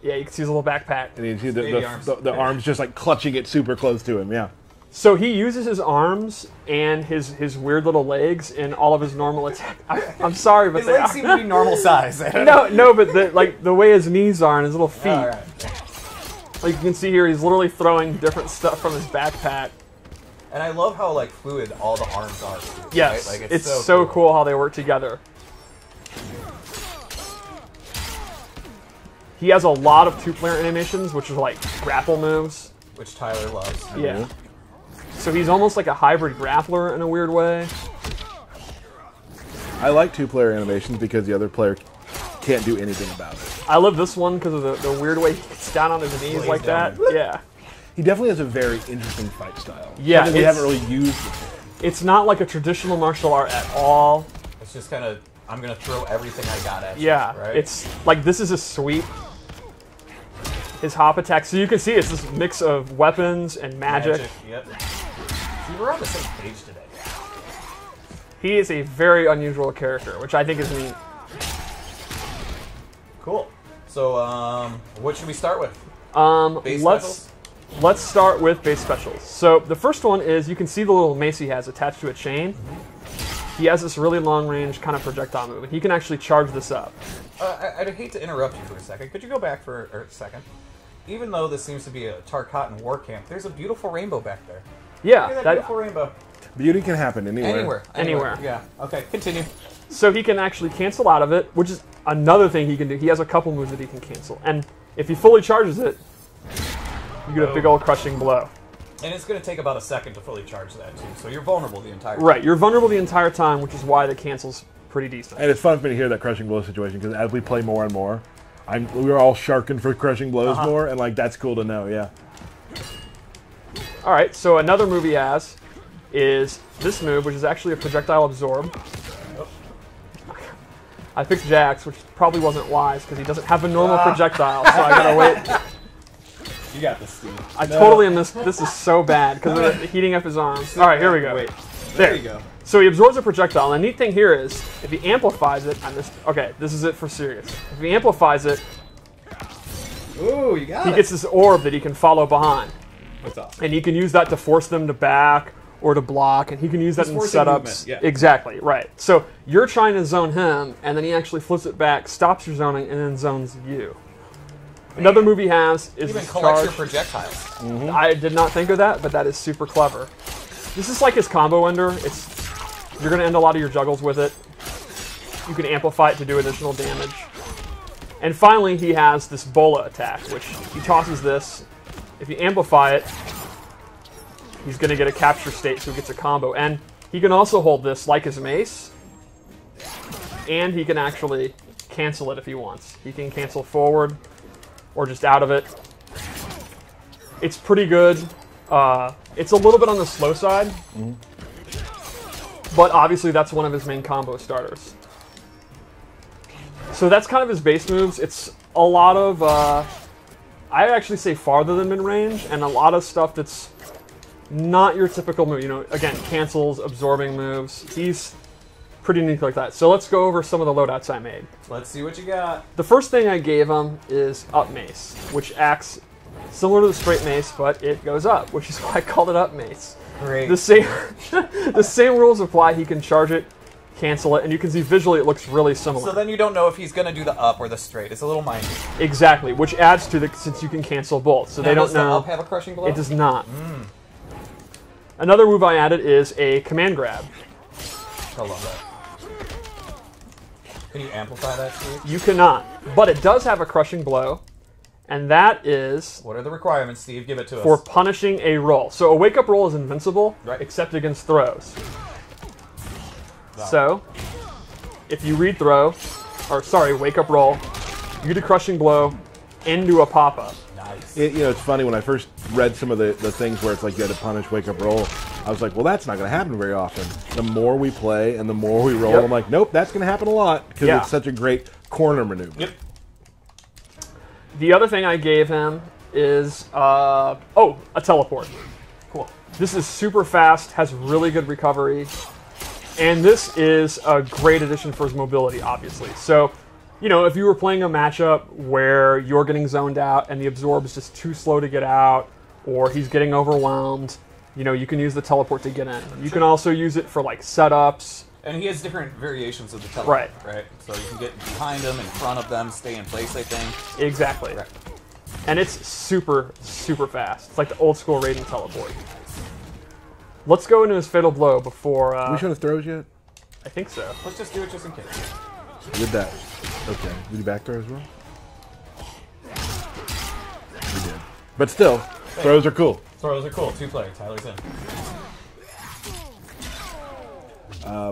Yeah, you can see his little backpack. And you see the arms just like clutching it super close to him, yeah. So he uses his arms and his weird little legs in all of his normal attack. I'm sorry, but his legs seem to be normal size. no, but the way his knees are and his little feet. All right. Like you can see here, he's literally throwing different stuff from his backpack. And I love how like fluid all the arms are. Too, yes, right? Like, it's so cool how they work together. He has a lot of two-player animations, which are like grapple moves. Which Tyler loves. Yeah. So he's almost like a hybrid grappler in a weird way. I like two-player animations because the other player can't do anything about it. I love this one because of the weird way he gets down on his knees like that. Yeah. He definitely has a very interesting fight style. Yeah. Something we haven't really used before. It's not like a traditional martial art at all. It's just kind of, I'm going to throw everything I got at you. Yeah. Right? It's like this is a sweep. His hop attack. So you can see it's this mix of weapons and magic. Yep. See, we're on the same page today. He is a very unusual character, which I think is neat. Cool. So, what should we start with? Let's start with base specials. So the first one is you can see the little mace he has attached to a chain. He has this really long range kind of projectile move, and he can actually charge this up. I'd hate to interrupt you for a second. Could you go back for a second? Even though this seems to be a Tarkatan war camp, there's a beautiful rainbow back there. Yeah, Look at that beautiful rainbow. Beauty can happen anywhere. Anywhere. Yeah. Okay, continue. So he can actually cancel out of it, which is another thing he can do. He has a couple moves that he can cancel. And if he fully charges it, you get a big old crushing blow. And it's going to take about a second to fully charge that, too. So you're vulnerable the entire time. Right, you're vulnerable the entire time, which is why the cancel's pretty decent. And it's fun for me to hear that crushing blow situation, because as we play more and more, we're all sharking for crushing blows more, and like that's cool to know, yeah. All right, so another move he has is this move, which is actually a projectile absorb. I picked Jax, which probably wasn't wise because he doesn't have a normal projectile, so I gotta wait. You got this, Steve. I totally am this. This is so bad because of heating up his arms. All right, here we go. Wait, there you go. So he absorbs a projectile, and the neat thing here is if he amplifies it. Okay, this is it for serious. If he amplifies it, ooh, you got he gets this orb that he can follow behind. What's up? And he can use that to force them to back or to block, and he can use that in setups. Yeah. Exactly, right. So you're trying to zone him, and then he actually flips it back, stops your zoning, and then zones you. Man. Another move he has is even this collects charge. your projectiles. I did not think of that, but that is super clever. This is like his combo ender. You're going to end a lot of your juggles with it. You can amplify it to do additional damage. And finally, he has this bola attack, which he tosses this. If you amplify it, he's going to get a capture state, so he gets a combo. And he can also hold this like his mace, and he can actually cancel it if he wants. He can cancel forward or just out of it. It's pretty good. It's a little bit on the slow side, but obviously that's one of his main combo starters. So that's kind of his base moves. It's a lot of, I actually say farther than mid-range, and a lot of stuff that's not your typical move. You know, again, cancels, absorbing moves. He's pretty unique like that. So let's go over some of the loadouts I made. Let's see what you got. The first thing I gave him is up mace, which acts similar to the straight mace, but it goes up, which is why I called it up mace. Great. The same rules apply. He can charge it, cancel it, and you can see visually it looks really similar. So then you don't know if he's going to do the up or the straight. It's a little mindy. Exactly, which adds to since you can cancel both. So now they don't know. Does the up have a crushing blow? It does not. Another move I added is a command grab. I love that. Can you amplify that, Steve? You cannot, but it does have a crushing blow, and that is... What are the requirements, Steve? Give it to us. For punishing a roll. So a wake-up roll is invincible, right, except against throws. Wow. So, if you read throw, or sorry, wake-up roll, you get a crushing blow into a pop-up. Nice. You know, it's funny, when I first read some of the things where it's like you had to punish wake-up roll, I was like, well, that's not going to happen very often. The more we play and the more we roll, I'm like, nope, that's going to happen a lot, because it's such a great corner maneuver. Yep. The other thing I gave him is, a teleport. Cool. This is super fast, has really good recovery, and this is a great addition for his mobility, obviously. So you know, if you were playing a matchup where you're getting zoned out and the absorb is just too slow to get out, or he's getting overwhelmed, you know, you can use the teleport to get in. You can also use it for like setups. And he has different variations of the teleport, right? So you can get behind them, in front of them, stay in place, I think. Exactly. Right. And it's super, super fast. It's like the old school Raiden teleport. Let's go into his Fatal Blow before... Did we show the throws yet? I think so. Let's just do it just in case. We did that. Okay. Did you back throw as well? We did. But still, throws are cool. Throws are cool. 2-player. Tyler's in.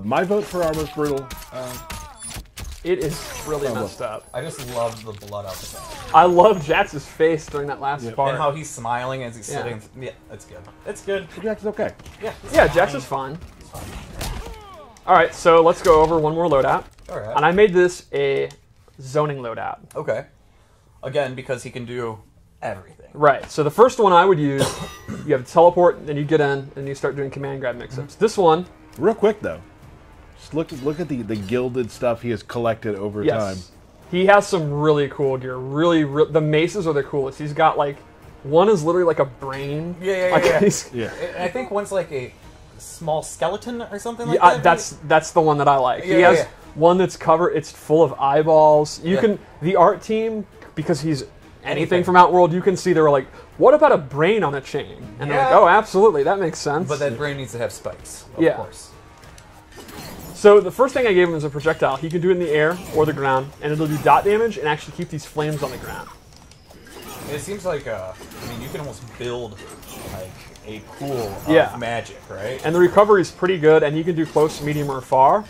My vote for Armor's Brutal. It is really messed up. I just love the blood out the back. I love Jax's face during that last part. And how he's smiling as he's sitting. Yeah, that's good. It's good. Jax is okay. Yeah, Jax is fine. Alright, so let's go over one more loadout. Alright. And I made this a zoning loadout. Okay. Again, because he can do everything. Right, so the first one I would use, you have teleport, then you get in, and you start doing command grab mix-ups. This one... Real quick, though. Just look at the gilded stuff he has collected over time. He has some really cool gear. The maces are the coolest. He's got, like... One is literally like a brain. Yeah. I I think one's like a small skeleton or something like that. That's the one that I like. He has one that's covered. It's full of eyeballs. You can the art team, because he's anything from Outworld. You can see they were like, what about a brain on a chain? And they're like, oh, absolutely, that makes sense. But that brain needs to have spikes. Of course. So the first thing I gave him is a projectile. He can do it in the air or the ground, and it'll do dot damage and actually keep these flames on the ground. It seems like I mean, you can almost build like a pool of magic, right? And the recovery is pretty good, and you can do close, medium, or far.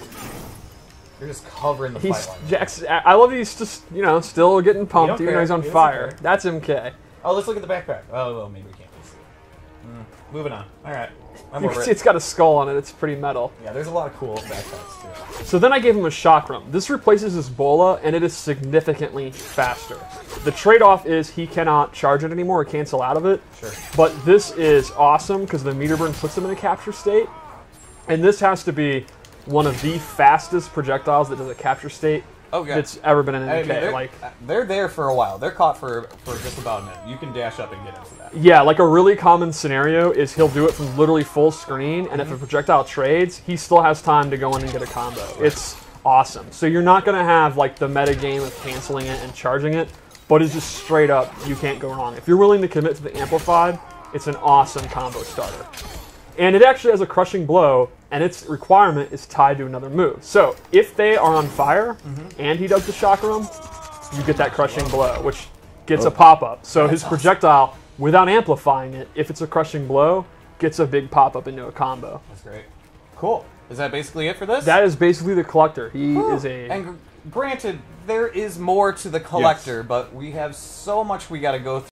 You're just covering the fight line. Jax, I love he's just, you know, still getting pumped even though he's on fire. That's MK. Oh, let's look at the backpack. Oh, well, maybe we can't see it. Moving on. All right. You can see it's got a skull on it. It's pretty metal. Yeah, there's a lot of cool backpacks, too. So then I gave him a chakram. This replaces his bola, and it is significantly faster. The trade-off is he cannot charge it anymore or cancel out of it. Sure. But this is awesome because the meter burn puts him in a capture state. And this has to be one of the fastest projectiles that does a capture state that's ever been in an MK. They're there for a while. They're caught for just about a minute. You can dash up and get into that. Yeah, like a really common scenario is he'll do it from literally full screen, and if a projectile trades, he still has time to go in and get a combo. It's awesome. So you're not going to have like the meta game of canceling it and charging it, but it's just straight up, you can't go wrong. If you're willing to commit to the amplified, it's an awesome combo starter. And it actually has a crushing blow, and its requirement is tied to another move. So if they are on fire and he does the chakram, you get that crushing blow, which gets a pop-up. So his projectile, without amplifying it, if it's a crushing blow, gets a big pop-up into a combo. That's great. Cool. Is that basically it for this? That is basically the Collector. He is a... And granted, there is more to the Collector, but we have so much we got to go through.